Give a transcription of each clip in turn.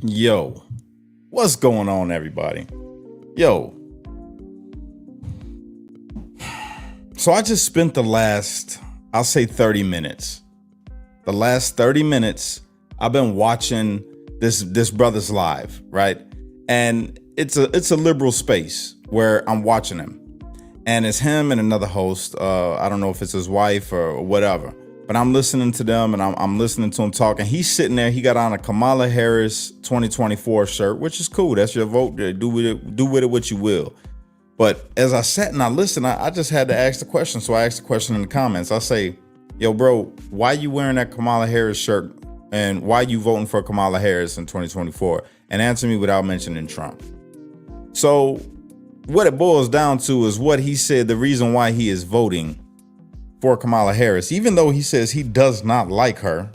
Yo, what's going on, everybody? Yo, so I just spent I'll say 30 minutes. The last 30 minutes, I've been watching this brother's live, right? And it's a liberal space where I'm watching him. And it's him and another host. I don't know if it's his wife or whatever. But I'm listening to them and I'm listening to him talking. He's sitting there. He got on a Kamala Harris 2024 shirt, which is cool. That's your vote. Do with it what you will. But as I sat and I listened, I just had to ask the question. So I asked the question in the comments. I say, yo, bro, why you wearing that Kamala Harris shirt? And why you voting for Kamala Harris in 2024? And answer me without mentioning Trump. So what it boils down to is what he said, the reason why he is voting for Kamala Harris, even though he says he does not like her,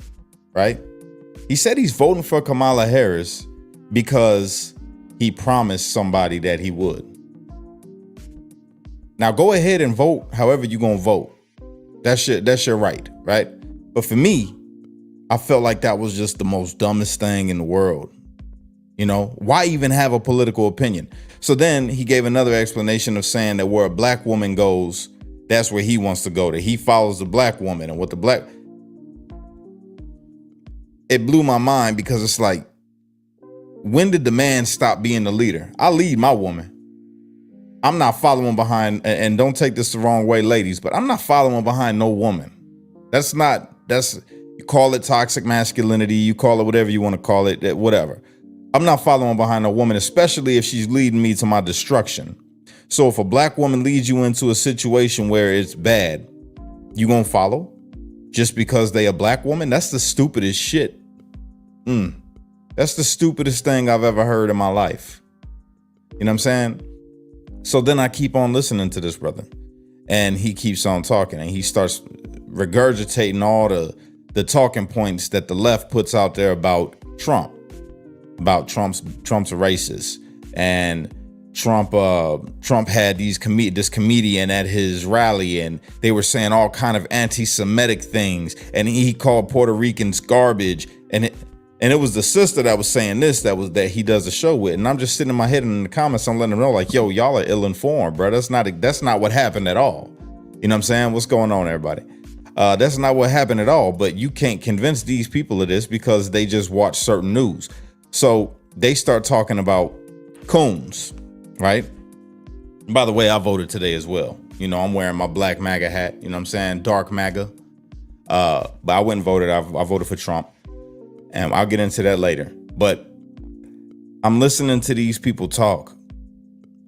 right? He said he's voting for Kamala Harris because he promised somebody that he would. Now go ahead and vote however you're gonna vote. That's your right, right? But for me, I felt like that was just the most dumbest thing in the world. You know, why even have a political opinion? So then he gave another explanation of saying that where a black woman goes, that's where he wants to go to. He follows the black woman and what the black. It blew my mind because it's like, when did the man stop being the leader? I lead my woman. I'm not following behind, and don't take this the wrong way, ladies, but I'm not following behind no woman. You call it toxic masculinity, you call it whatever you want to call it, whatever. I'm not following behind a woman, especially if she's leading me to my destruction. So if a black woman leads you into a situation where it's bad, you gonna follow just because they a black woman? That's the stupidest shit. That's the stupidest thing I've ever heard in my life. You know what I'm saying? So then I keep on listening to this brother and he keeps on talking and he starts regurgitating all the talking points that the left puts out there about Trump, Trump's a racist, and Trump had this comedian at his rally and they were saying all kind of anti-Semitic things and he called Puerto Ricans garbage and it was the sister that was saying that he does the show with, and I'm just sitting in my head and in the comments I'm letting them know like, yo, y'all are ill-informed, bro. That's not what happened at all. You know what I'm saying? What's going on, everybody? That's not what happened at all, but you can't convince these people of this because they just watch certain news. So they start talking about coons. Right. By the way, I voted today as well. You know, I'm wearing my black MAGA hat. You know what I'm saying? Dark MAGA. But I went and voted. I voted for Trump. And I'll get into that later. But I'm listening to these people talk.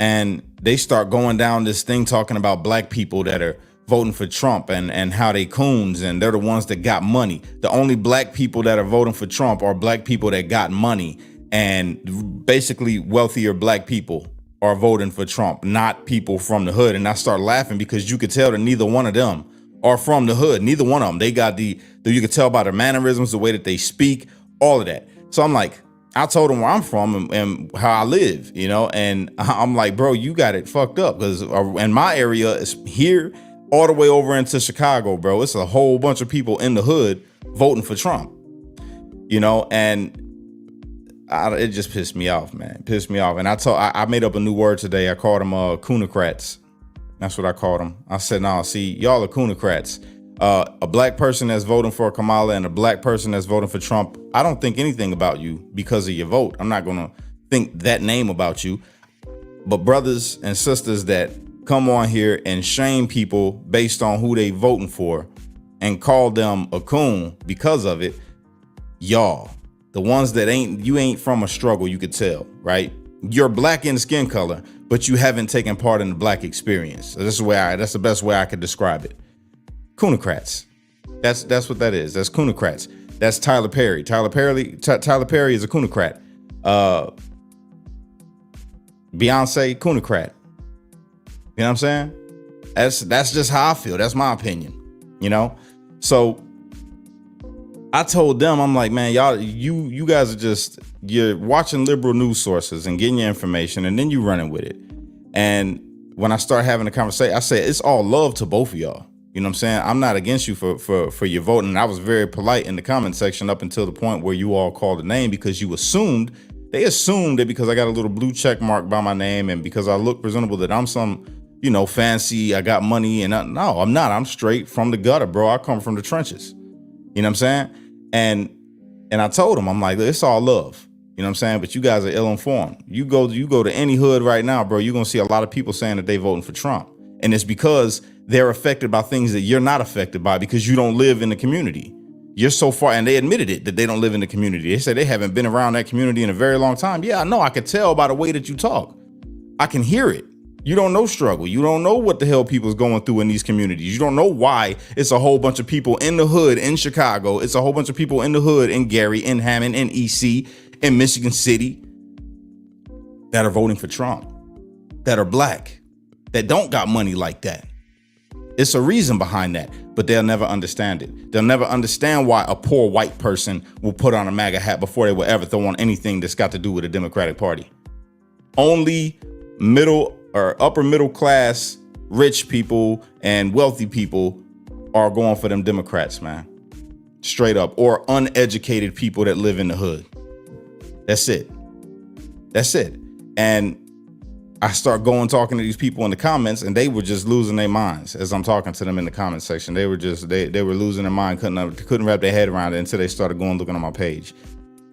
And they start going down this thing talking about black people that are voting for Trump and how they coons and they're the ones that got money. The only black people that are voting for Trump are black people that got money and basically wealthier black people are voting for Trump, not people from the hood. And I start laughing because you could tell that neither one of them are from the hood. Neither one of them. They got you could tell by their mannerisms, the way that they speak, all of that. So I'm like, I told them where I'm from and how I live, you know, and I'm like, bro, you got it fucked up because in my area is here all the way over into Chicago, bro. It's a whole bunch of people in the hood voting for Trump, you know, and it just pissed me off, man. It pissed me off. And I made up a new word today. I called them coonocrats. That's what I called them. I said, no, see, y'all are coonocrats. A black person that's voting for Kamala and a black person that's voting for Trump. I don't think anything about you because of your vote. I'm not going to think that name about you. But brothers and sisters that come on here and shame people based on who they voting for and call them a coon because of it, y'all. The ones that you ain't from a struggle, you could tell, right? You're black in skin color, but you haven't taken part in the black experience. So that's the best way I could describe it. Coonocrats. That's what that is. That's coonocrats. That's Tyler Perry. Tyler Perry is a coonocrat. Beyonce, coonocrat. You know what I'm saying? That's just how I feel. That's my opinion. You know? So I told them, I'm like, man, y'all, you guys you're watching liberal news sources and getting your information and then you running with it. And when I start having a conversation, I say, it's all love to both of y'all. You know what I'm saying? I'm not against you for your voting. And I was very polite in the comment section up until the point where you all called a name because you assumed they assume that because I got a little blue check mark by my name and because I look presentable that I'm some, fancy, I got money. And no, I'm not. I'm straight from the gutter, bro. I come from the trenches. You know what I'm saying? And I told him, I'm like, it's all love. You know what I'm saying? But you guys are ill-informed. You go to any hood right now, bro, you're going to see a lot of people saying that they voting for Trump. And it's because they're affected by things that you're not affected by because you don't live in the community. You're so far, and they admitted it, that they don't live in the community. They said they haven't been around that community in a very long time. Yeah, I know. I could tell by the way that you talk. I can hear it. You don't know struggle. You don't know what the hell people's going through in these communities. You don't know why it's a whole bunch of people in the hood in Chicago. It's a whole bunch of people in the hood in Gary, in Hammond, in EC, in Michigan City that are voting for Trump, that are black, that don't got money like that. It's a reason behind that, but they'll never understand it. They'll never understand why a poor white person will put on a MAGA hat before they will ever throw on anything that's got to do with the Democratic Party. Only middle or upper middle class, rich people and wealthy people are going for them Democrats, man. Straight up. Or uneducated people that live in the hood. That's it. That's it. And I start talking to these people in the comments, and they were just losing their minds as I'm talking to them in the comment section. They were just, they were losing their mind, couldn't wrap their head around it until they started looking on my page.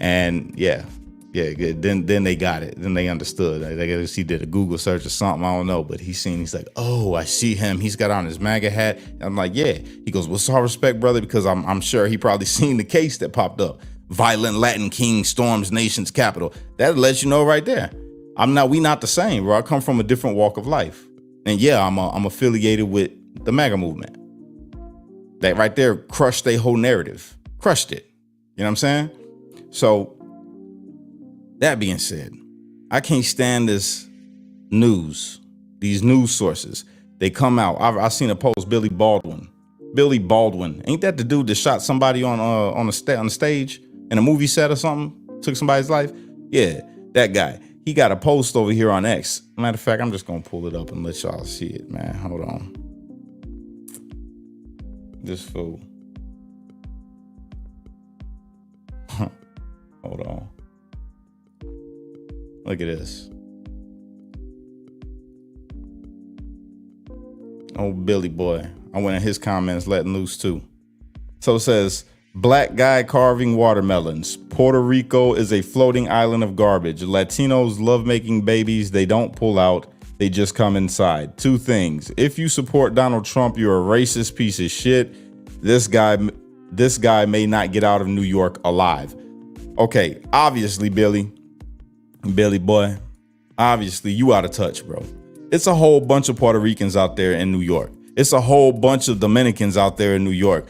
And yeah, then they got it. Then they understood. I guess he did a Google search or something. I don't know, but he's like, oh, I see him. He's got on his MAGA hat. And I'm like, yeah. He goes, with all respect, brother, because I'm sure he probably seen the case that popped up. Violent Latin king storms nation's capital. That lets you know right there. We not the same, bro. I come from a different walk of life. And yeah, I'm affiliated with the MAGA movement. That right there crushed their whole narrative. Crushed it. You know what I'm saying? So that being said, I can't stand this news, these news sources. They come out. I've seen a post, Billy Baldwin. Ain't that the dude that shot somebody on the stage in a movie set or something? Took somebody's life? Yeah, that guy. He got a post over here on X. Matter of fact, I'm just going to pull it up and let y'all see it, man. Hold on. This fool. Hold on. Look at this. Oh, Billy boy. I went in his comments letting loose too. So it says, black guy carving watermelons. Puerto Rico is a floating island of garbage. Latinos love making babies. They don't pull out. They just come inside. Two things. If you support Donald Trump, you're a racist piece of shit. This guy may not get out of New York alive. Okay, obviously, Billy boy, obviously you out of touch, bro. It's a whole bunch of Puerto Ricans out there in New York. It's a whole bunch of Dominicans out there in New York.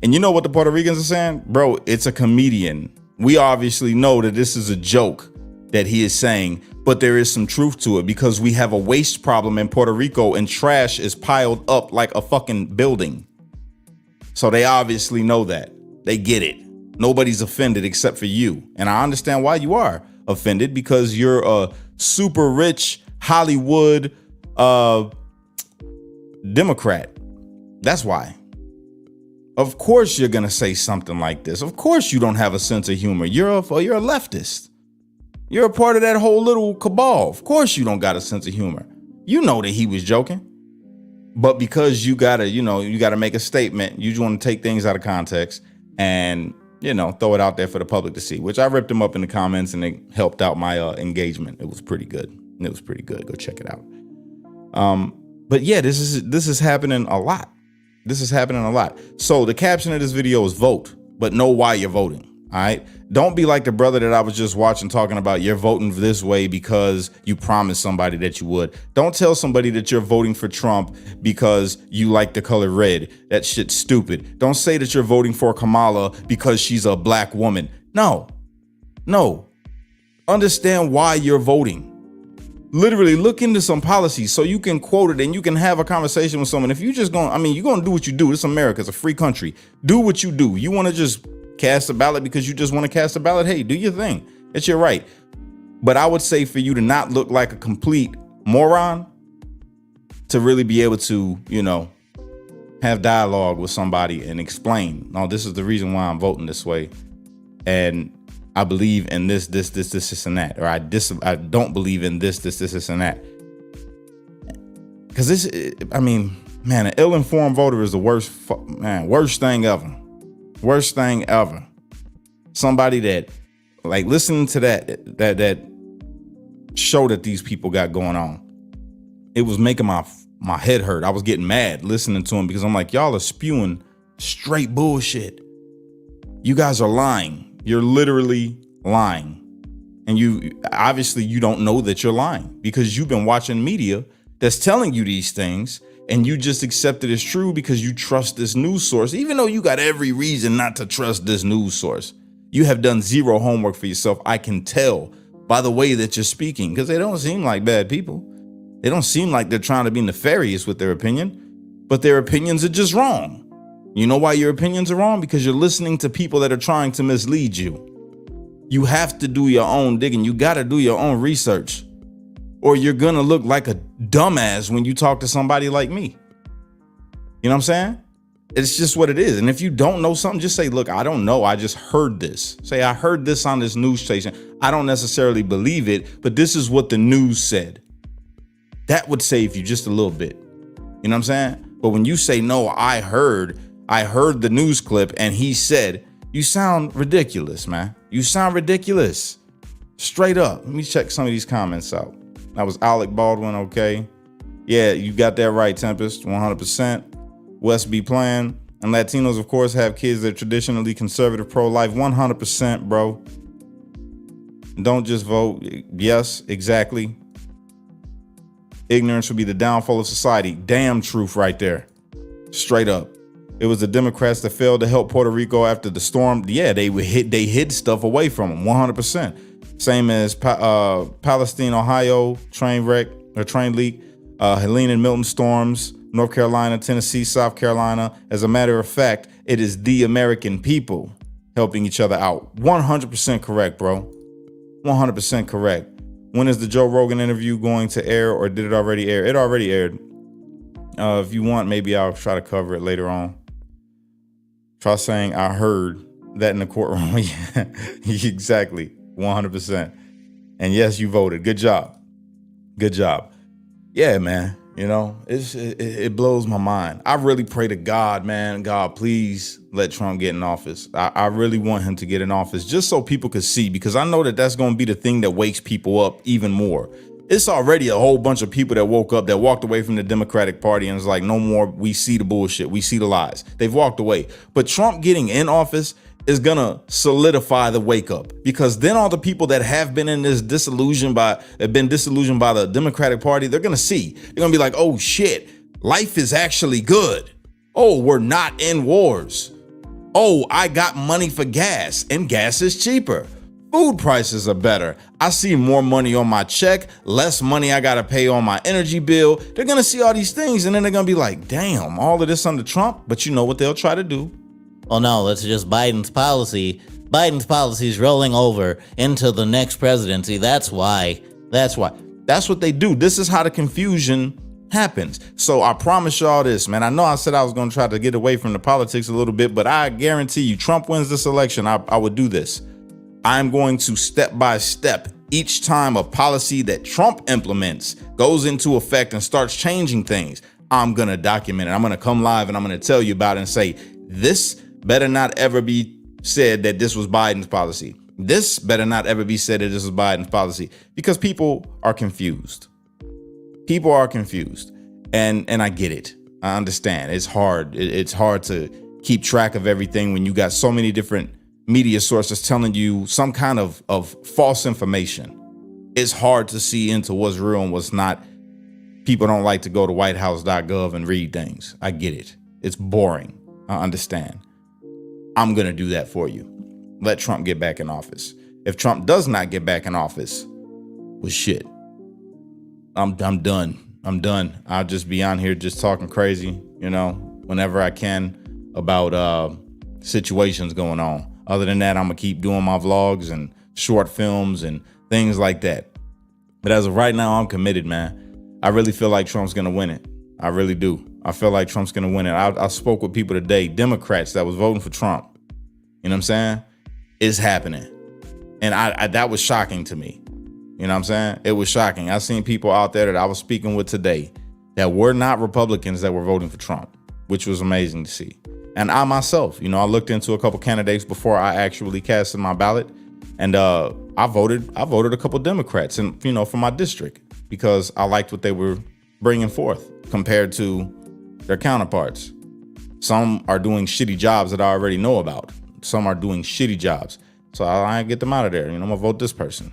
And you know what the Puerto Ricans are saying? Bro, it's a comedian. We obviously know that this is a joke that he is saying, but there is some truth to it because we have a waste problem in Puerto Rico and trash is piled up like a fucking building. So they obviously know that. They get it. Nobody's offended except for you. And I understand why you are offended because you're a super rich Hollywood Democrat. That's why. Of course you're gonna say something like this. Of course you don't have a sense of humor. You're a leftist. You're a part of that whole little cabal. Of course you don't got a sense of humor. You know that he was joking. But because you gotta make a statement, you just want to take things out of context and, throw it out there for the public to see, which I ripped him up in the comments and it helped out my engagement. It was pretty good. Go check it out. But yeah, this is happening a lot. So the caption of this video is vote, but know why you're voting. All right. Don't be like the brother that I was just watching talking about you're voting this way because you promised somebody that you would. Don't tell somebody that you're voting for Trump because you like the color red. That shit's stupid. Don't say that you're voting for Kamala because she's a black woman. No. Understand why you're voting. Literally look into some policies so you can quote it and you can have a conversation with someone. If you just you're going to do what you do. This is America. It's a free country. Do what you do. You want to just cast a ballot because you just want to cast a ballot. Hey, do your thing. It's your right. But I would say for you to not look like a complete moron, to really be able to, have dialogue with somebody and explain, no, this is the reason why I'm voting this way. And I believe in this, and that, or I don't believe in this, and that. Because man, an ill-informed voter is the worst thing ever. Worst thing ever. Somebody that, like, listening to that show that these people got going on, it was making my head hurt. I was getting mad listening to them because I'm like, y'all are spewing straight bullshit. You guys are lying. You're literally lying. And you don't know that you're lying because you've been watching media that's telling you these things, and you just accept it as true because you trust this news source, even though you got every reason not to trust this news source. You have done zero homework for yourself. I can tell by the way that you're speaking, because they don't seem like bad people. They don't seem like they're trying to be nefarious with their opinion, but their opinions are just wrong. You know why your opinions are wrong? Because you're listening to people that are trying to mislead you. You have to do your own digging. You got to do your own research, or you're going to look like a dumbass when you talk to somebody like me. You know what I'm saying? It's just what it is. And if you don't know something, just say, look, I don't know. I just heard this. Say, I heard this on this news station. I don't necessarily believe it, but this is what the news said. That would save you just a little bit. You know what I'm saying? But when you say, no, I heard the news clip and he said, you sound ridiculous, man. You sound ridiculous. Straight up. Let me check some of these comments out. That was Alec Baldwin, okay. Yeah, you got that right, Tempest, 100%. West be playing. And Latinos, of course, have kids that are traditionally conservative, pro-life, 100%, bro. Don't just vote. Yes, exactly. Ignorance would be the downfall of society. Damn truth right there. Straight up. It was the Democrats that failed to help Puerto Rico after the storm. Yeah, they hid stuff away from them, 100%. Same as Palestine, Ohio, train leak, Helene and Milton storms, North Carolina, Tennessee, South Carolina. As a matter of fact, it is the American people helping each other out. 100% correct, bro. 100% correct. When is the Joe Rogan interview going to air, or did it already air? It already aired. If you want, maybe I'll try to cover it later on. Try saying I heard that in the courtroom. Yeah, exactly. 100%. And yes, you voted. Good job. Good job. Yeah, man. You know, it blows my mind. I really pray to God, man. God, please let Trump get in office. I really want him to get in office just so people could see, because I know that that's going to be the thing that wakes people up even more. It's already a whole bunch of people that woke up, that walked away from the Democratic Party and was like, no more. We see the bullshit. We see the lies. They've walked away. But Trump getting in office is going to solidify the wake up, because then all the people that have been in this disillusioned by the Democratic Party, they're going to see. They're going to be like, oh, shit, life is actually good. Oh, we're not in wars. Oh, I got money for gas, and gas is cheaper. Food prices are better. I see more money on my check, less money I got to pay on my energy bill. They're going to see all these things, and then they're going to be like, damn, all of this under Trump. But you know what they'll try to do? Oh no, that's just Biden's policy. Biden's policy is rolling over into the next presidency. That's why. That's what they do. This is how the confusion happens. So I promise y'all this, man. I know I said I was going to try to get away from the politics a little bit, but I guarantee you, Trump wins this election, I would do this. I'm going to step by step, each time a policy that Trump implements goes into effect and starts changing things, I'm going to document it. I'm going to come live and I'm going to tell you about it and say, this better not ever be said that this was Biden's policy. This better not ever be said that this was Biden's policy, because people are confused. People are confused. And I get it. I understand. It's hard. It's hard to keep track of everything when you got so many different media sources telling you some kind of false information. It's hard to see into what's real and what's not. People don't like to go to whitehouse.gov and read things. I get it. It's boring. I understand. I'm going to do that for you. Let Trump get back in office. If Trump does not get back in office, well, shit, I'm done. I'm done. I'll just be on here just talking crazy, you know, whenever I can about situations going on. Other than that, I'm going to keep doing my vlogs and short films and things like that. But as of right now, I'm committed, man. I really feel like Trump's going to win it. I really do. I feel like Trump's going to win it. I spoke with people today, Democrats that was voting for Trump. You know what I'm saying? It's happening. And I that was shocking to me. You know what I'm saying? It was shocking. I seen people out there that I was speaking with today that were not Republicans that were voting for Trump, which was amazing to see. And I myself, I looked into a couple candidates before I actually casted my ballot. And I voted a couple Democrats and, for my district because I liked what they were bringing forth compared to their counterparts. Some are doing shitty jobs that I already know about. Some are doing shitty jobs. So I get them out of there. I'm going to vote this person.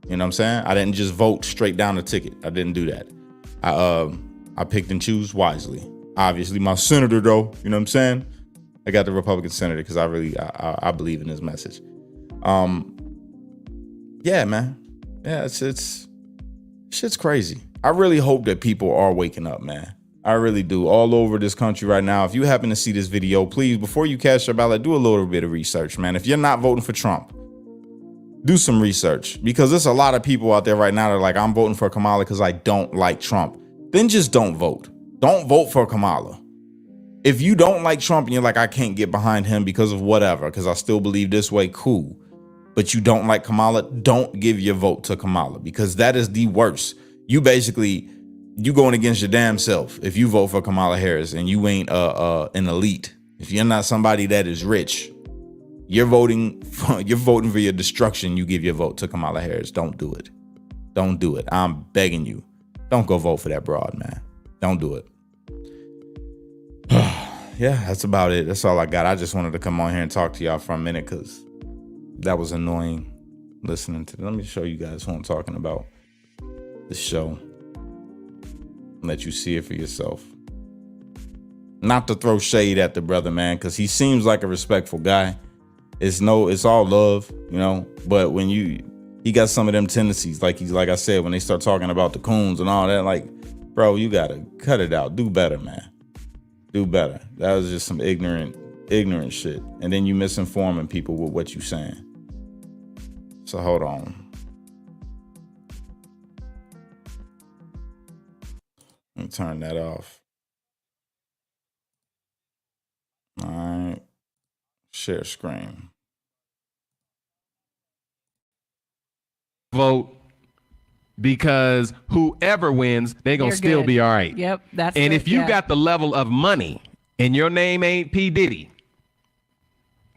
You know what I'm saying? I didn't just vote straight down the ticket. I didn't do that. I picked and choose wisely. Obviously, my senator, though, you know what I'm saying? I got the Republican senator because I believe in his message. Yeah, man. Yeah, it's shit's crazy. I really hope that people are waking up, man. I really do. All over this country right now. If you happen to see this video, please, before you cast your ballot, do a little bit of research, man. If you're not voting for Trump, do some research, because there's a lot of people out there right now that are like, I'm voting for Kamala because I don't like Trump. Then just don't vote. Don't vote for Kamala. If you don't like Trump and you're like, I can't get behind him because of whatever, because I still believe this way, cool. But you don't like Kamala, don't give your vote to Kamala, because that is the worst. You going against your damn self if you vote for Kamala Harris and you ain't an elite. If you're not somebody that is rich, you're voting for your destruction. You give your vote to Kamala Harris. Don't do it. Don't do it. I'm begging you. Don't go vote for that broad, man. Don't do it. Yeah, that's about it. That's all I got. I just wanted to come on here and talk to y'all for a minute because that was annoying listening to. Let me show you guys who I'm talking about. The show. Let you see it for yourself. Not to throw shade at the brother, man, because he seems like a respectful guy. It's all love, but when he got some of them tendencies, like I said, when they start talking about the coons and all that, like, bro, you gotta cut it out. Do better, man. Do better. That was just some ignorant shit. And then you misinforming people with what you saying. So hold on. Let me turn that off. All right. Share screen. Vote, because whoever wins, they're going to still good. be all right. Yep. That's And it, if you yeah. got the level of money and your name ain't P. Diddy,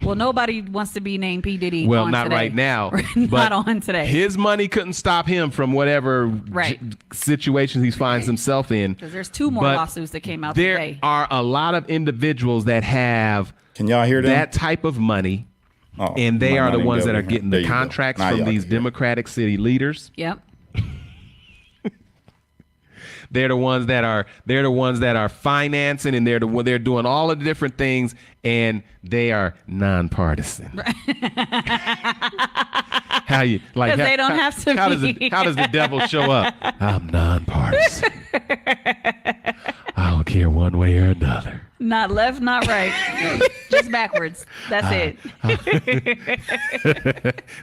Well, nobody wants to be named P. Diddy. well, on not today. right now. Not but on today. His money couldn't stop him from whatever Right. situations he finds himself in. Because there's 2 more But lawsuits that came out there today. are a lot of individuals that have Can y'all hear them? that type of money, Oh, and they might are not the even ones be that able are to- getting there the you go. contracts Now from y'all these can hear. Democratic city leaders. Yep. They're the ones that are financing, and they're doing all of the different things, and they are nonpartisan. How you like? 'Cause they don't have to How be. how does the devil show up? I'm nonpartisan. I don't care one way or another. Not left, not right. Just backwards. That's it.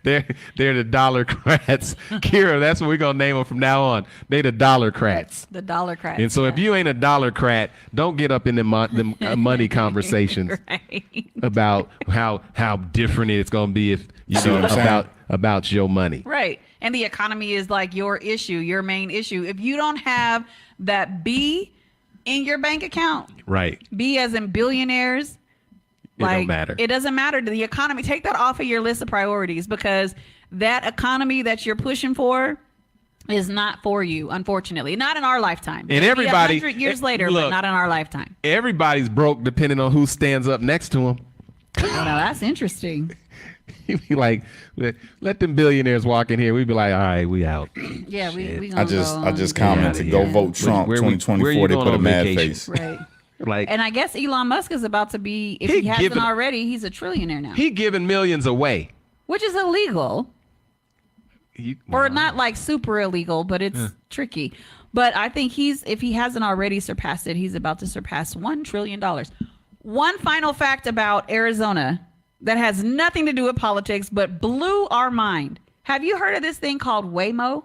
They're the Dollarcrats. Kira, that's what we're gonna name them from now on. They the Dollarcrats. The dollar crack. And so if you ain't a Dollarcrat, don't get up in them money conversations Right. about how different it's gonna be if you See know what I'm saying? about your money. Right. And the economy is like your issue, your main issue. If you don't have that B in your bank account, Right. B as in billionaires, It don't matter. It doesn't matter to the economy. Take that off of your list of priorities, because that economy that you're pushing for is not for you, unfortunately. Not in our lifetime. And It'll be everybody- 100 years later, look. but not in our lifetime. Everybody's broke depending on who stands up next to them. Oh, now that's interesting. You'd be like, let them billionaires walk in here. We'd be like, all right, we out. Yeah, we I gonna just go commented, Yeah. go vote Trump Where you 2024. They going put a on mad vacation? face. right. Like, And I guess Elon Musk is about to be, if He he hasn't giving- already, he's a trillionaire now, he giving millions away. which is illegal. He- Or not like super illegal, but it's tricky. But I think if he hasn't already surpassed it, he's about to surpass $1 trillion. One final fact about Arizona that has nothing to do with politics, but blew our mind. Have you heard of this thing called Waymo?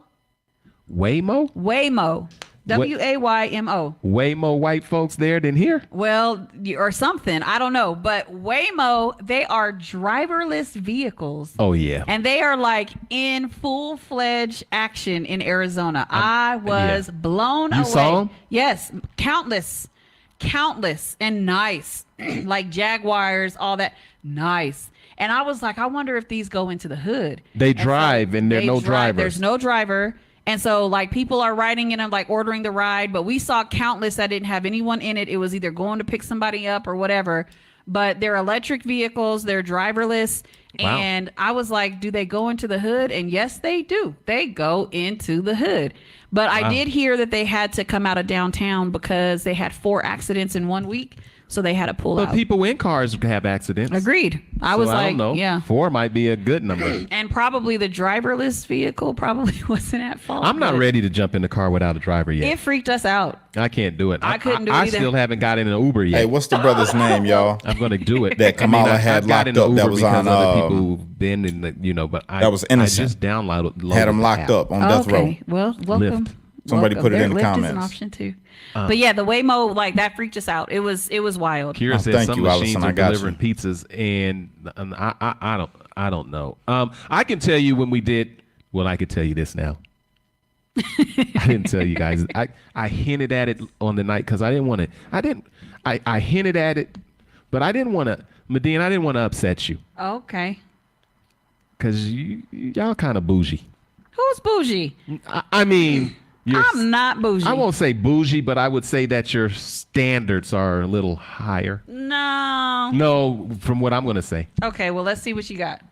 Waymo? Waymo. Waymo. Way more white folks there than here. Well, or something. I don't know. But Waymo, they are driverless vehicles. Oh yeah. And they are like in full-fledged action in Arizona. I was blown away. You saw 'em? Yes, countless, and nice, like Jaguars, all that, nice. And I was like, I wonder if these go into the hood. They drive, and there are no drivers. There's no driver. And so, like, people are riding in them, like ordering the ride. But we saw countless that didn't have anyone in it. It was either going to pick somebody up or whatever. But they're electric vehicles. They're driverless. Wow. And I was like, do they go into the hood? And yes, they do. They go into the hood. But I did hear that they had to come out of downtown because they had 4 accidents in 1 week. So they had to pull But out. people in cars have accidents. Agreed. I So was I like, don't know. yeah. 4 might be a good number. And probably the driverless vehicle probably wasn't at fault. I'm not but ready to jump in the car without a driver yet. It freaked us out. I can't do it. I couldn't do it I either. still haven't got in an Uber yet. Hey, what's the brother's name, y'all? I'm gonna do it. That Kamala had I've got locked in an up that Uber was because on, other people who've been in the, but that was I innocent. just downloaded. Had him locked up on death row. Okay. Well, welcome. Lyft. Somebody Welcome. put it in the Lyft is an comments. option too. But yeah, the Waymo, like, that freaked us out. It was wild. Kira Oh, said thank some you, machines Allison. are I got delivering pizzas, and I don't know. I can tell you when we did. Well, I could tell you this now. I didn't tell you guys. I hinted at it on the night because I didn't want to. I hinted at it, but I didn't want to. Medina, I didn't want to upset you Okay. because y'all kind of bougie. Who's bougie? I mean, I'm not bougie. I won't say bougie, but I would say that your standards are a little higher. No. No, from what I'm going to say. Okay, well, let's see what you got.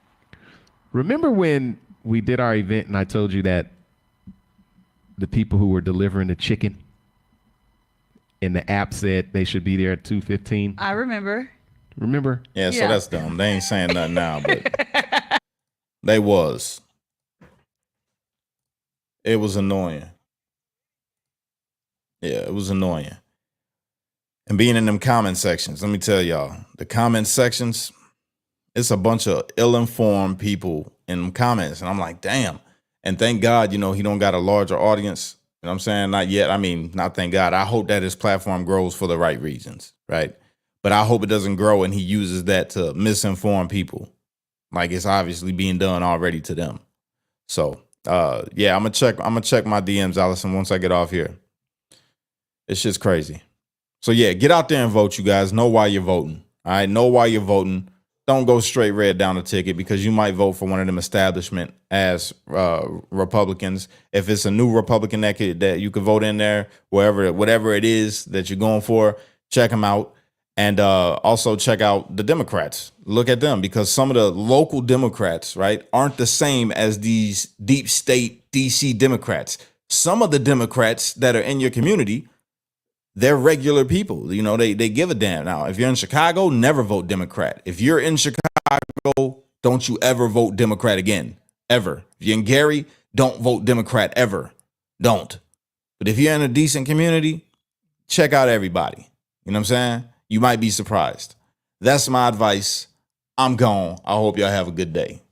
Remember when we did our event and I told you that the people who were delivering the chicken and the app said they should be there at 2:15? I remember. Remember? Yeah, so Yeah. that's dumb. They ain't saying nothing now, but they was. It was annoying. Yeah, it was annoying. And being in them comment sections, let me tell y'all, the comment sections, it's a bunch of ill-informed people in them comments. And I'm like, damn. And thank God, he don't got a larger audience. You know what I'm saying? Not yet. I mean, not thank God. I hope that his platform grows for the right reasons, right? But I hope it doesn't grow and he uses that to misinform people. Like it's obviously being done already to them. So, yeah, I'm gonna check my DMs, Allison, once I get off here. It's just crazy. So yeah, get out there and vote, you guys. Know why you're voting. All right, know why you're voting. Don't go straight red down the ticket because you might vote for one of them establishment as Republicans. If it's a new Republican that you could vote in there, whatever it is that you're going for, check them out. And also check out the Democrats. Look at them because some of the local Democrats, right, aren't the same as these deep state DC Democrats. Some of the Democrats that are in your community, they're regular people. They give a damn. Now, if you're in Chicago, never vote Democrat. If you're in Chicago, don't you ever vote Democrat again. Ever. If you're in Gary, don't vote Democrat ever. Don't. But if you're in a decent community, check out everybody. You know what I'm saying? You might be surprised. That's my advice. I'm gone. I hope y'all have a good day.